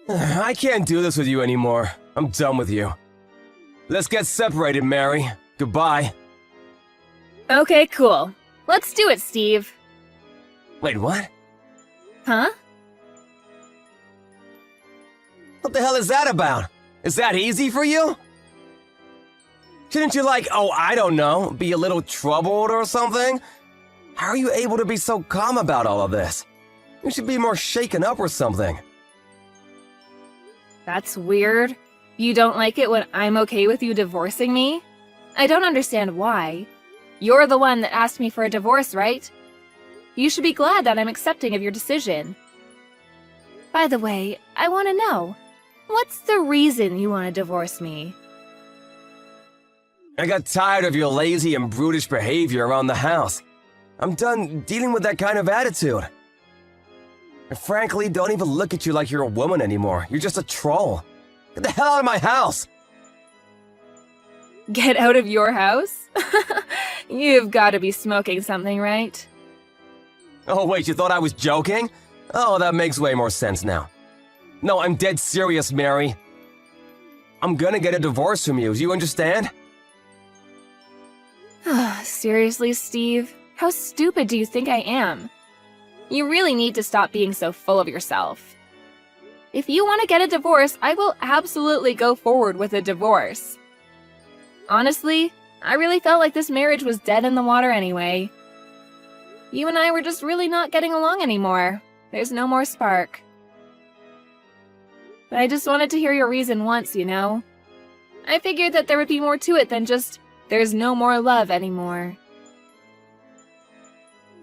I can't do this with you anymore. I'm done with you. Let's get separated, Mary. Goodbye. Okay, cool. Let's do it, Steve. Wait, what? Huh? What the hell is that about? Is that easy for you? Shouldn't you I don't know, be a little troubled or something? How are you able to be so calm about all of this? You should be more shaken up or something. That's weird. You don't like it when I'm okay with you divorcing me? I don't understand why. You're the one that asked me for a divorce, right? You should be glad that I'm accepting of your decision. By the way, I want to know, what's the reason you want to divorce me? I got tired of your lazy and brutish behavior around the house. I'm done dealing with that kind of attitude. I frankly don't even look at you like you're a woman anymore. You're just a troll. Get the hell out of my house! Get out of your house? You've got to be smoking something, right? Oh wait, you thought I was joking? Oh, that makes way more sense now. No, I'm dead serious, Mary. I'm gonna get a divorce from you, do you understand? Seriously, Steve? How stupid do you think I am? You really need to stop being so full of yourself. If you want to get a divorce, I will absolutely go forward with a divorce. Honestly, I really felt like this marriage was dead in the water anyway. You and I were just really not getting along anymore. There's no more spark. But I just wanted to hear your reason once, you know? I figured that there would be more to it than just, there's no more love anymore.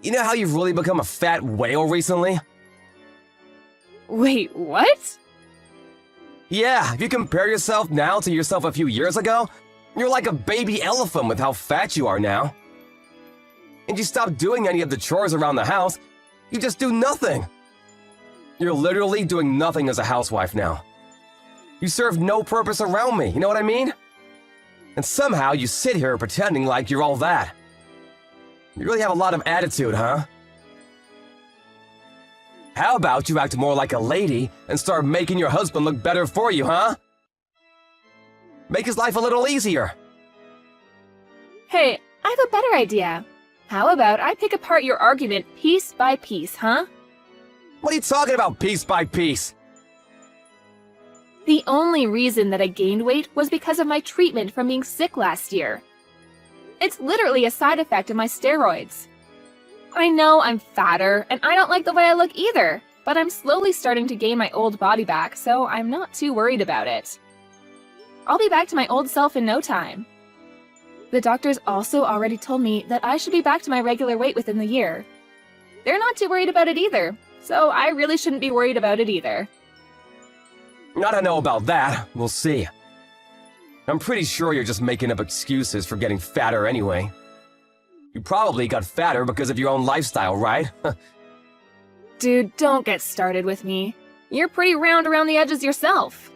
You know how you've really become a fat whale recently? Wait, what? Yeah, if you compare yourself now to yourself a few years ago, you're like a baby elephant with how fat you are now. And you stop doing any of the chores around the house, you just do nothing. You're literally doing nothing as a housewife now. You serve no purpose around me, you know what I mean? And somehow you sit here pretending like you're all that. You really have a lot of attitude, huh? How about you act more like a lady and start making your husband look better for you, huh? Make his life a little easier. Hey, I have a better idea. How about I pick apart your argument piece by piece, huh? What are you talking about, piece by piece? The only reason that I gained weight was because of my treatment from being sick last year. It's literally a side effect of my steroids. I know I'm fatter, and I don't like the way I look either, but I'm slowly starting to gain my old body back, so I'm not too worried about it. I'll be back to my old self in no time. The doctors also already told me that I should be back to my regular weight within the year. They're not too worried about it either, so I really shouldn't be worried about it either. I don't know about that. We'll see. I'm pretty sure you're just making up excuses for getting fatter anyway. You probably got fatter because of your own lifestyle, right? Dude, don't get started with me. You're pretty round around the edges yourself.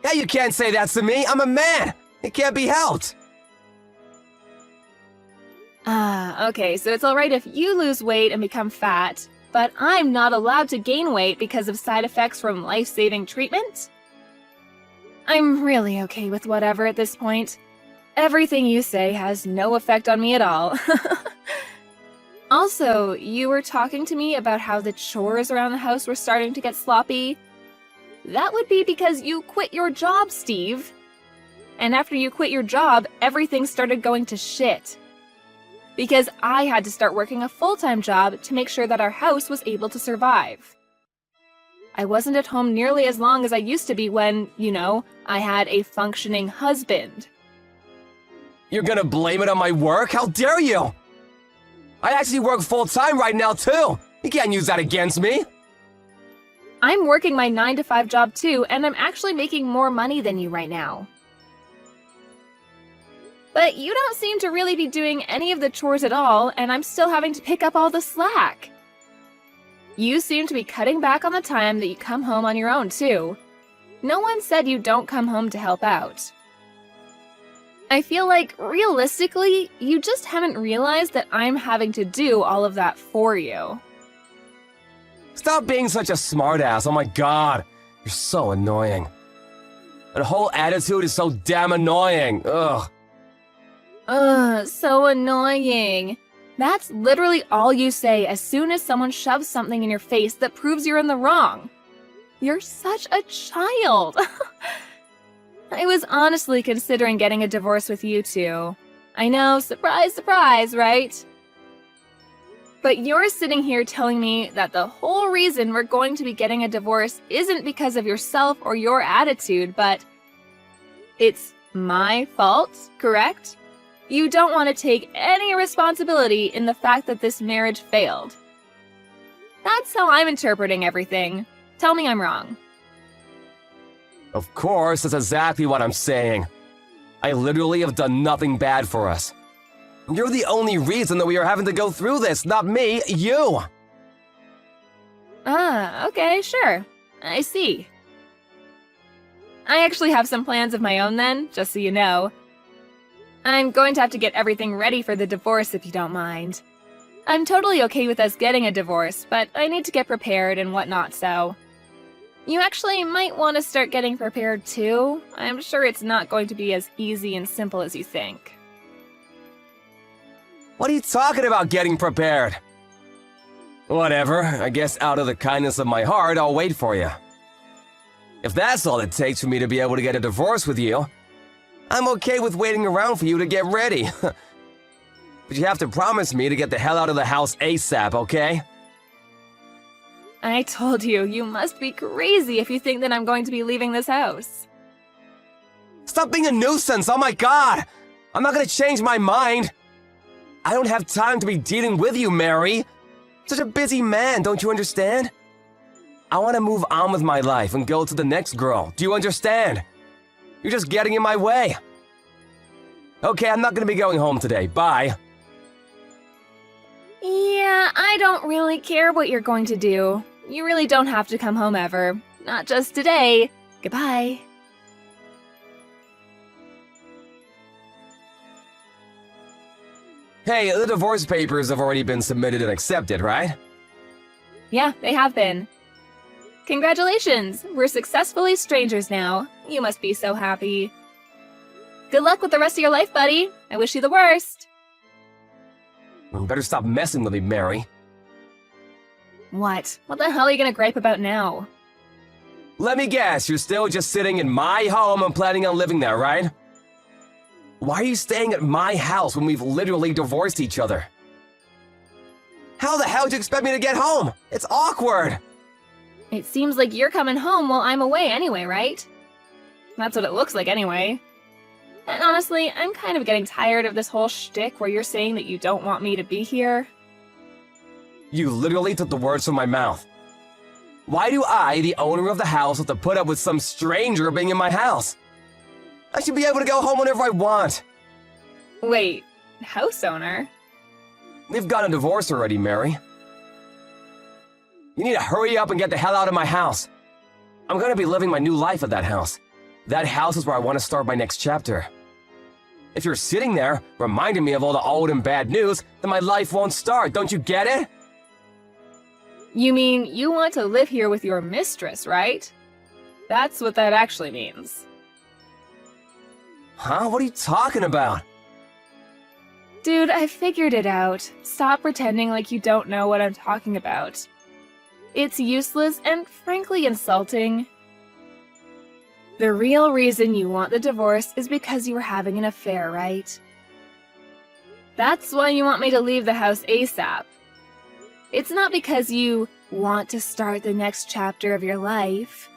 Yeah, you can't say that to me. I'm a man. It can't be helped. Okay, so it's alright if you lose weight and become fat, but I'm not allowed to gain weight because of side effects from life-saving treatment? I'm really okay with whatever at this point. Everything you say has no effect on me at all. Also, you were talking to me about how the chores around the house were starting to get sloppy. That would be because you quit your job, Steve. And after you quit your job, everything started going to shit. Because I had to start working a full-time job to make sure that our house was able to survive. I wasn't at home nearly as long as I used to be when, you know, I had a functioning husband. You're gonna blame it on my work? How dare you? I actually work full-time right now, too. You can't use that against me. I'm working my 9-to-5 job too, and I'm actually making more money than you right now. But you don't seem to really be doing any of the chores at all, and I'm still having to pick up all the slack. You seem to be cutting back on the time that you come home on your own too. No one said you don't come home to help out. I feel like, realistically, you just haven't realized that I'm having to do all of that for you. Stop being such a smartass. Oh my god. You're so annoying. That whole attitude is so damn annoying. Ugh. Ugh, so annoying. That's literally all you say as soon as someone shoves something in your face that proves you're in the wrong. You're such a child. I was honestly considering getting a divorce with you two. I know, surprise, surprise, right? But you're sitting here telling me that the whole reason we're going to be getting a divorce isn't because of yourself or your attitude, but it's my fault, correct? You don't want to take any responsibility in the fact that this marriage failed. That's how I'm interpreting everything. Tell me I'm wrong. Of course, that's exactly what I'm saying. I literally have done nothing bad for us. You're the only reason that we are having to go through this, not me, you! Ah, okay, sure. I see. I actually have some plans of my own then, just so you know. I'm going to have to get everything ready for the divorce if you don't mind. I'm totally okay with us getting a divorce, but I need to get prepared and whatnot, so... You actually might want to start getting prepared too. I'm sure it's not going to be as easy and simple as you think. What are you talking about getting prepared? Whatever, I guess out of the kindness of my heart, I'll wait for you. If that's all it takes for me to be able to get a divorce with you, I'm okay with waiting around for you to get ready. But you have to promise me to get the hell out of the house ASAP, okay? I told you, you must be crazy if you think that I'm going to be leaving this house. Stop being a nuisance, oh my god! I'm not gonna change my mind! I don't have time to be dealing with you, Mary! Such a busy man, don't you understand? I want to move on with my life and go to the next girl, do you understand? You're just getting in my way. Okay, I'm not gonna be going home today, bye. Yeah, I don't really care what you're going to do. You really don't have to come home ever. Not just today. Goodbye. Hey, the divorce papers have already been submitted and accepted, right? Yeah, they have been. Congratulations! We're successfully strangers now. You must be so happy. Good luck with the rest of your life, buddy. I wish you the worst. You better stop messing with me, Mary. What? What the hell are you gonna gripe about now? Let me guess, you're still just sitting in my home and planning on living there, right? Why are you staying at my house when we've literally divorced each other? How the hell do you expect me to get home? It's awkward! It seems like you're coming home while I'm away anyway, right? That's what it looks like anyway. And honestly, I'm kind of getting tired of this whole shtick where you're saying that you don't want me to be here. You literally took the words from my mouth. Why do I, the owner of the house, have to put up with some stranger being in my house? I should be able to go home whenever I want. Wait, house owner? We've got a divorce already, Mary. You need to hurry up and get the hell out of my house. I'm gonna be living my new life at that house. That house is where I want to start my next chapter. If you're sitting there, reminding me of all the old and bad news, then my life won't start, don't you get it? You mean you want to live here with your mistress, right? That's what that actually means. Huh? What are you talking about? Dude, I figured it out. Stop pretending like you don't know what I'm talking about. It's useless and frankly insulting. The real reason you want the divorce is because you were having an affair, right? That's why you want me to leave the house ASAP. It's not because you want to start the next chapter of your life.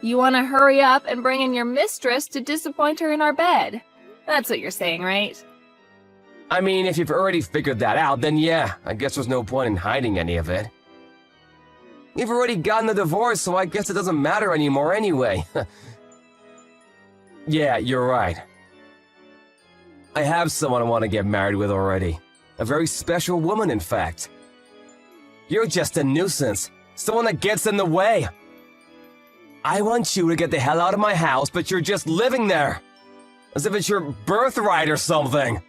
You want to hurry up and bring in your mistress to disappoint her in our bed. That's what you're saying, right? I mean, if you've already figured that out, then yeah, I guess there's no point in hiding any of it. You've already gotten the divorce, so I guess it doesn't matter anymore anyway. Yeah, you're right. I have someone I want to get married with already. A very special woman, in fact. You're just a nuisance. Someone that gets in the way. I want you to get the hell out of my house, but you're just living there. As if it's your birthright or something.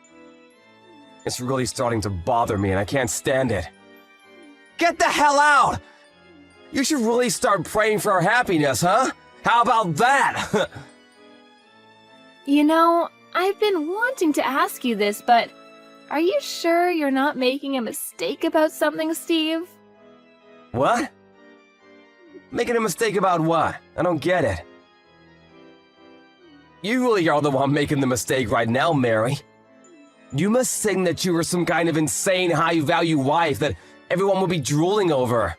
It's really starting to bother me and I can't stand it. Get the hell out! You should really start praying for our happiness, huh? How about that? You know, I've been wanting to ask you this, but are you sure you're not making a mistake about something, Steve? What? Making a mistake about what? I don't get it. You really are the one making the mistake right now, Mary. You must think that you are some kind of insane high-value wife that everyone will be drooling over.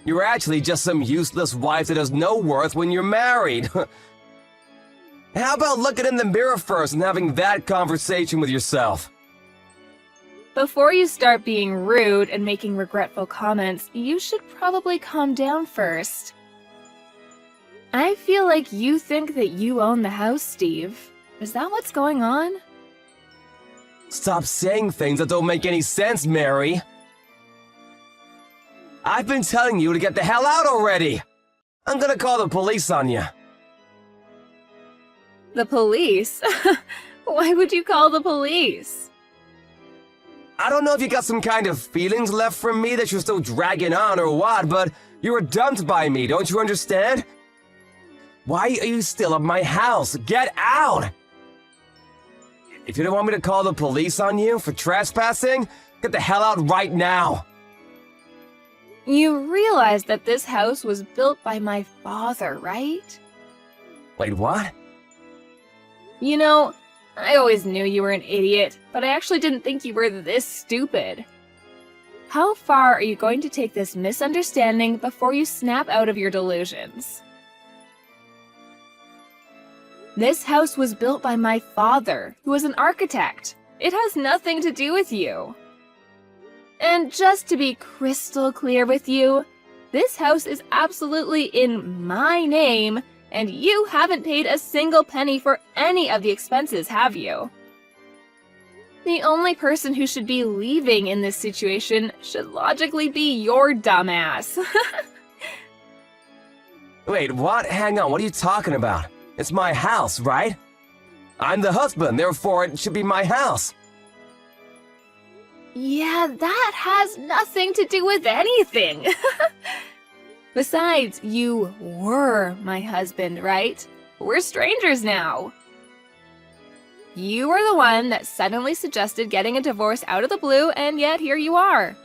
You're actually just some useless wife that has no worth when you're married. How about looking in the mirror first and having that conversation with yourself? Before you start being rude and making regretful comments, you should probably calm down first. I feel like you think that you own the house, Steve. Is that what's going on? Stop saying things that don't make any sense, Mary. I've been telling you to get the hell out already. I'm gonna call the police on you. The police? Why would you call the police? I don't know if you got some kind of feelings left from me that you're still dragging on or what, but you were dumped by me, don't you understand? Why are you still at my house? Get out! If you don't want me to call the police on you for trespassing, get the hell out right now! You realize that this house was built by my father, right? Wait, what? You know, I always knew you were an idiot, but I actually didn't think you were this stupid. How far are you going to take this misunderstanding before you snap out of your delusions? This house was built by my father, who was an architect. It has nothing to do with you. And just to be crystal clear with you, this house is absolutely in my name, and you haven't paid a single penny for any of the expenses, have you? The only person who should be leaving in this situation should logically be your dumbass. Wait, what? Hang on, what are you talking about? It's my house, right? I'm the husband, therefore it should be my house. Yeah, that has nothing to do with anything. Besides, you were my husband, right? We're strangers now. You were the one that suddenly suggested getting a divorce out of the blue, and yet here you are.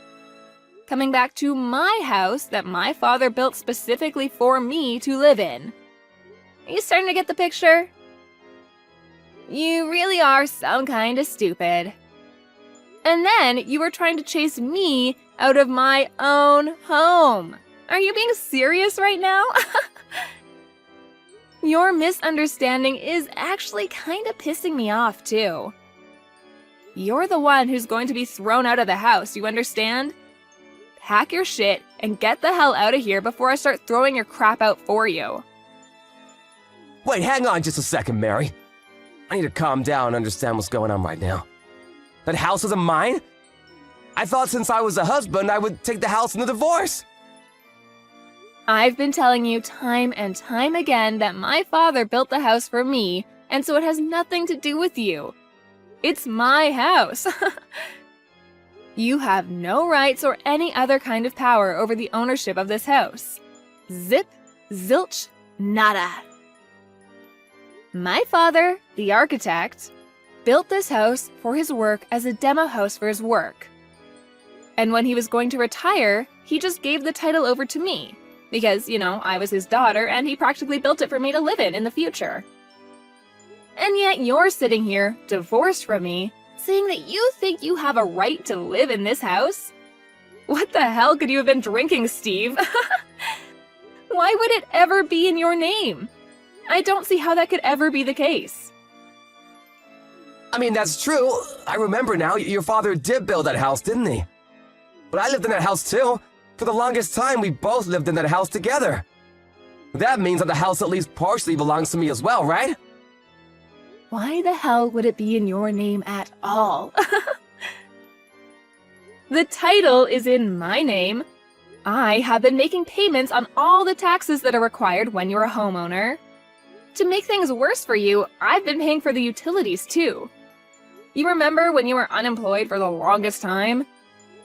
Coming back to my house that my father built specifically for me to live in. Are you starting to get the picture? You really are some kind of stupid. And then you were trying to chase me out of my own home. Are you being serious right now? Your misunderstanding is actually kind of pissing me off, too. You're the one who's going to be thrown out of the house, you understand? Pack your shit and get the hell out of here before I start throwing your crap out for you. Wait, hang on just a second, Mary. I need to calm down and understand what's going on right now. That house isn't mine? I thought since I was a husband, I would take the house in the divorce. I've been telling you time and time again that my father built the house for me, and so it has nothing to do with you. It's my house. You have no rights or any other kind of power over the ownership of this house. Zip, zilch, nada. My father, the architect, built this house for his work as a demo house for his work. And when he was going to retire, he just gave the title over to me. Because, you know, I was his daughter and he practically built it for me to live in the future. And yet you're sitting here, divorced from me, saying that you think you have a right to live in this house? What the hell could you have been drinking, Steve? Why would it ever be in your name? I don't see how that could ever be the case. I mean, that's true. I remember now, your father did build that house, didn't he? But I lived in that house too. For the longest time, we both lived in that house together. That means that the house at least partially belongs to me as well, right? Why the hell would it be in your name at all? The title is in my name. I have been making payments on all the taxes that are required when you're a homeowner. To make things worse for you, I've been paying for the utilities too. You remember when you were unemployed for the longest time?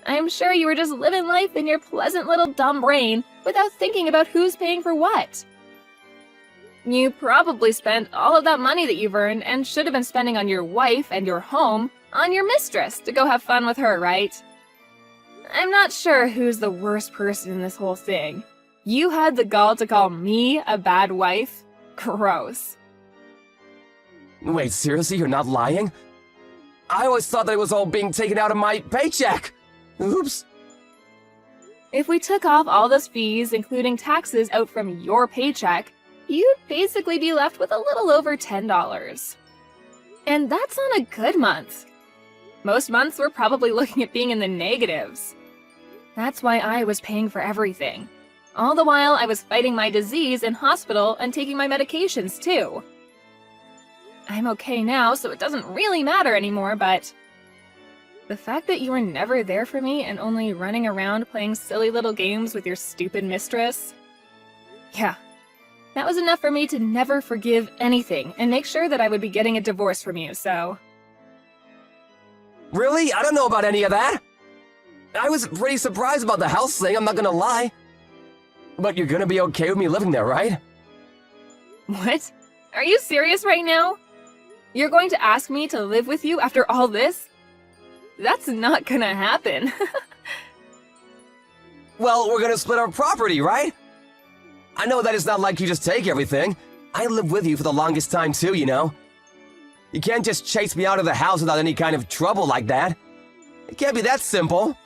I'm sure you were just living life in your pleasant little dumb brain without thinking about who's paying for what. You probably spent all of that money that you've earned and should have been spending on your wife and your home on your mistress to go have fun with her, right? I'm not sure who's the worst person in this whole thing. You had the gall to call me a bad wife? Gross. Wait, seriously, you're not lying? I always thought that it was all being taken out of my paycheck. Oops. If we took off all those fees, including taxes, out from your paycheck, you'd basically be left with a little over $10. And that's on a good month. Most months we're probably looking at being in the negatives. That's why I was paying for everything. All the while I was fighting my disease in hospital and taking my medications too. I'm okay now, so it doesn't really matter anymore, but the fact that you were never there for me and only running around playing silly little games with your stupid mistress, yeah, that was enough for me to never forgive anything and make sure that I would be getting a divorce from you, so. Really? I don't know about any of that. I was pretty surprised about the house thing, I'm not gonna lie. But you're gonna be okay with me living there, right? What? Are you serious right now? You're going to ask me to live with you after all this? That's not gonna happen. Well, we're gonna split our property, right? I know that it's not like you just take everything. I lived with you for the longest time too, you know? You can't just chase me out of the house without any kind of trouble like that. It can't be that simple.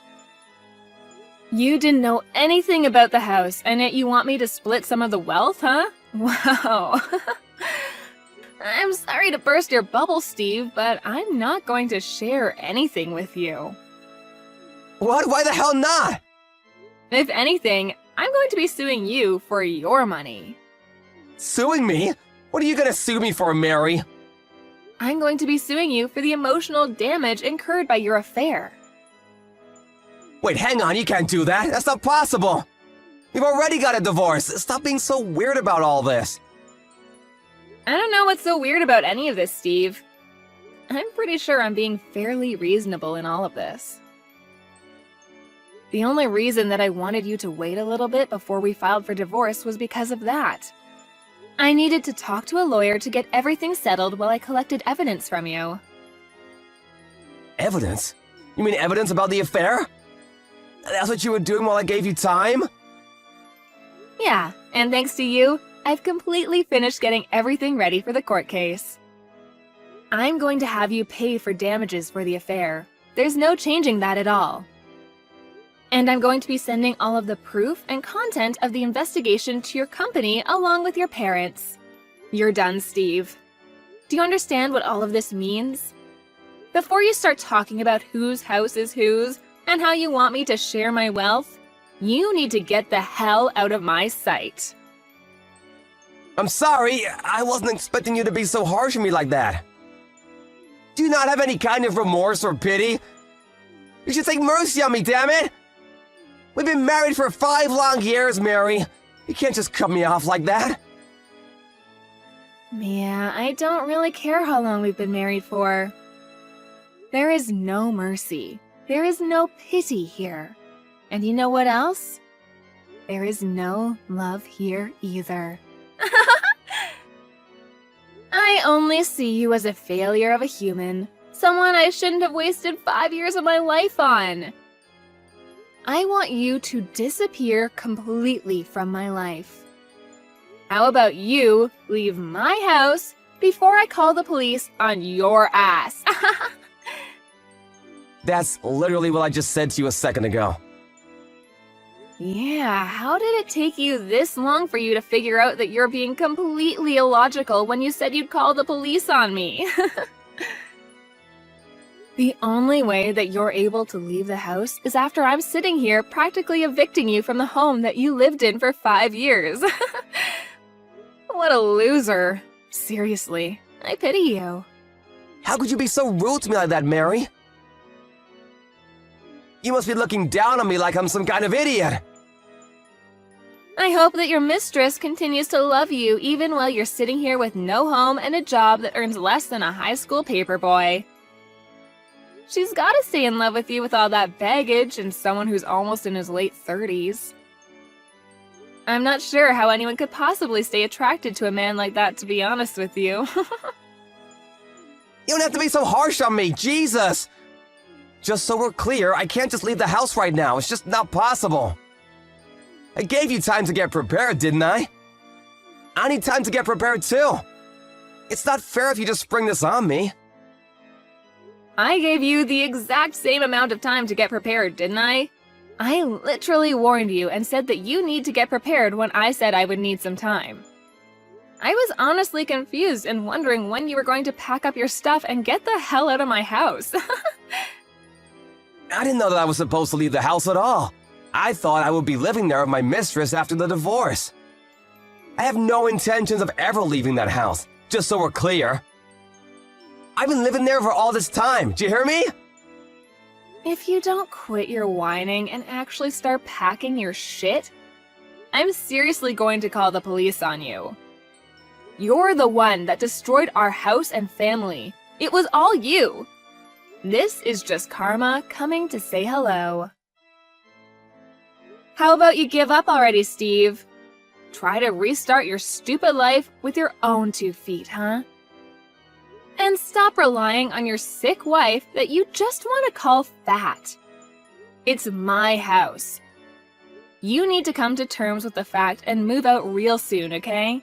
You didn't know anything about the house, and yet you want me to split some of the wealth, huh? Wow. I'm sorry to burst your bubble, Steve, but I'm not going to share anything with you. What? Why the hell not? If anything, I'm going to be suing you for your money. Suing me? What are you gonna sue me for, Mary? I'm going to be suing you for the emotional damage incurred by your affair. Wait, hang on, you can't do that. That's not possible. You've already got a divorce. Stop being so weird about all this. I don't know what's so weird about any of this, Steve. I'm pretty sure I'm being fairly reasonable in all of this. The only reason that I wanted you to wait a little bit before we filed for divorce was because of that. I needed to talk to a lawyer to get everything settled while I collected evidence from you. Evidence? You mean evidence about the affair? That's what you were doing while I gave you time? Yeah, and thanks to you, I've completely finished getting everything ready for the court case. I'm going to have you pay for damages for the affair. There's no changing that at all. And I'm going to be sending all of the proof and content of the investigation to your company along with your parents. You're done, Steve. Do you understand what all of this means? Before you start talking about whose house is whose and how you want me to share my wealth, you need to get the hell out of my sight. I'm sorry, I wasn't expecting you to be so harsh on me like that. Do you not have any kind of remorse or pity? You should take mercy on me, damn it! We've been married for 5 long years, Mary. You can't just cut me off like that. Yeah, I don't really care how long we've been married for. There is no mercy. There is no pity here. And you know what else? There is no love here either. I only see you as a failure of a human, someone I shouldn't have wasted 5 years of my life on. I want you to disappear completely from my life. How about you leave my house before I call the police on your ass? That's literally what I just said to you a second ago. Yeah, how did it take you this long for you to figure out that you're being completely illogical when you said you'd call the police on me? The only way that you're able to leave the house is after I'm sitting here practically evicting you from the home that you lived in for 5 years. What a loser. Seriously, I pity you. How could you be so rude to me like that, Mary? You must be looking down on me like I'm some kind of idiot. I hope that your mistress continues to love you even while you're sitting here with no home and a job that earns less than a high school paper boy. She's gotta stay in love with you with all that baggage and someone who's almost in his late 30s. I'm not sure how anyone could possibly stay attracted to a man like that, to be honest with you. You don't have to be so harsh on me, Jesus! Just so we're clear, I can't just leave the house right now. It's just not possible. I gave you time to get prepared, didn't I? I need time to get prepared too. It's not fair if you just spring this on me. I gave you the exact same amount of time to get prepared, didn't I? I literally warned you and said that you need to get prepared when I said I would need some time. I was honestly confused and wondering when you were going to pack up your stuff and get the hell out of my house. I didn't know that I was supposed to leave the house at all. I thought I would be living there with my mistress after the divorce. I have no intentions of ever leaving that house, just so we're clear. I've been living there for all this time, do you hear me? If you don't quit your whining and actually start packing your shit, I'm seriously going to call the police on you. You're the one that destroyed our house and family. It was all you. This is just karma coming to say hello. How about you give up already, Steve? Try to restart your stupid life with your own 2 feet, huh? And stop relying on your sick wife that you just want to call fat. It's my house. You need to come to terms with the fact and move out real soon, okay?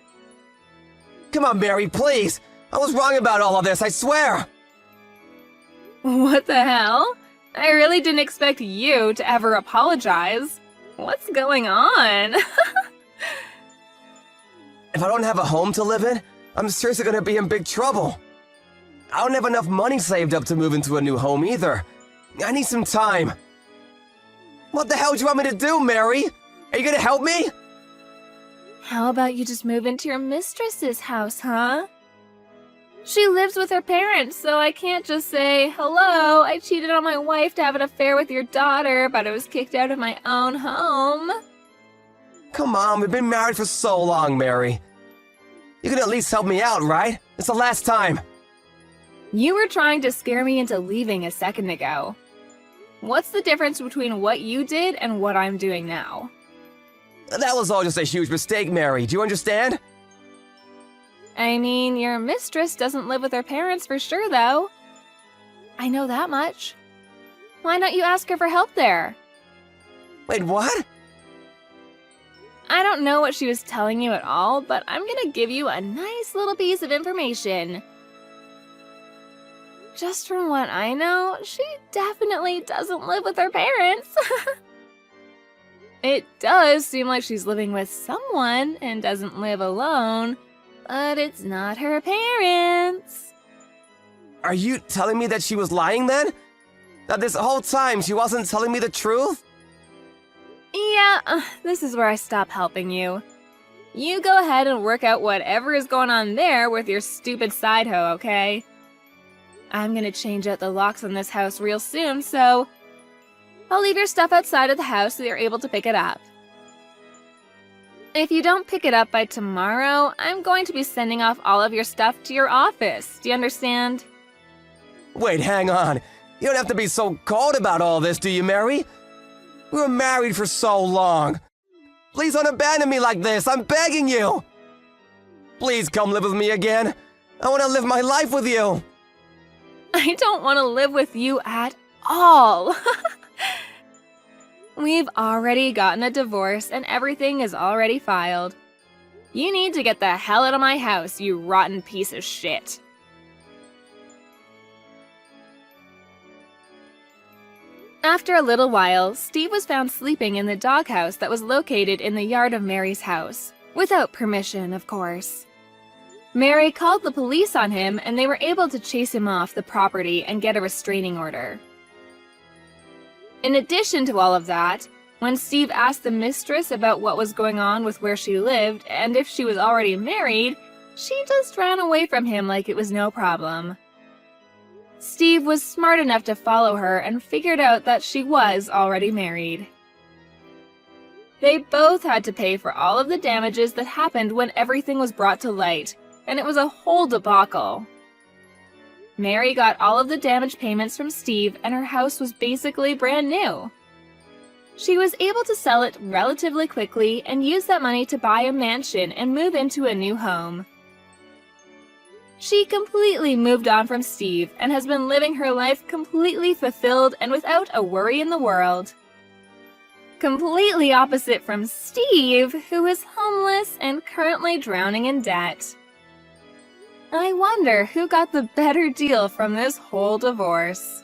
Come on, Mary, please. I was wrong about all of this, I swear. What the hell? I really didn't expect you to ever apologize. What's going on? If I don't have a home to live in, I'm seriously gonna be in big trouble. I don't have enough money saved up to move into a new home either. I need some time. What the hell do you want me to do, Mary? Are you gonna help me? How about you just move into your mistress's house, huh? She lives with her parents, so I can't just say, hello, I cheated on my wife to have an affair with your daughter, but I was kicked out of my own home. Come on, we've been married for so long, Mary. You can at least help me out, right? It's the last time. You were trying to scare me into leaving a second ago. What's the difference between what you did and what I'm doing now? That was all just a huge mistake, Mary. Do you understand? I mean, your mistress doesn't live with her parents for sure, though. I know that much. Why don't you ask her for help there? Wait, what? I don't know what she was telling you at all, but I'm gonna give you a nice little piece of information. Just from what I know, she definitely doesn't live with her parents. It does seem like she's living with someone and doesn't live alone, but it's not her parents. Are you telling me that she was lying then? That this whole time she wasn't telling me the truth? Yeah, this is where I stop helping you. You go ahead and work out whatever is going on there with your stupid side hoe, okay? I'm gonna change out the locks on this house real soon, so I'll leave your stuff outside of the house so you're able to pick it up. If you don't pick it up by tomorrow, I'm going to be sending off all of your stuff to your office. Do you understand? Wait, hang on. You don't have to be so cold about all this, do you, Mary? We were married for so long. Please don't abandon me like this, I'm begging you. Please come live with me again. I want to live my life with you. I don't want to live with you at all. We've already gotten a divorce and everything is already filed. You need to get the hell out of my house, you rotten piece of shit. After a little while, Steve was found sleeping in the doghouse that was located in the yard of Mary's house. Without permission, of course. Mary called the police on him and they were able to chase him off the property and get a restraining order. In addition to all of that, when Steve asked the mistress about what was going on with where she lived and if she was already married, she just ran away from him like it was no problem. Steve was smart enough to follow her and figured out that she was already married. They both had to pay for all of the damages that happened when everything was brought to light, and it was a whole debacle. Mary got all of the damage payments from Steve, and her house was basically brand new. She was able to sell it relatively quickly and use that money to buy a mansion and move into a new home. She completely moved on from Steve and has been living her life completely fulfilled and without a worry in the world. Completely opposite from Steve, who is homeless and currently drowning in debt. I wonder who got the better deal from this whole divorce.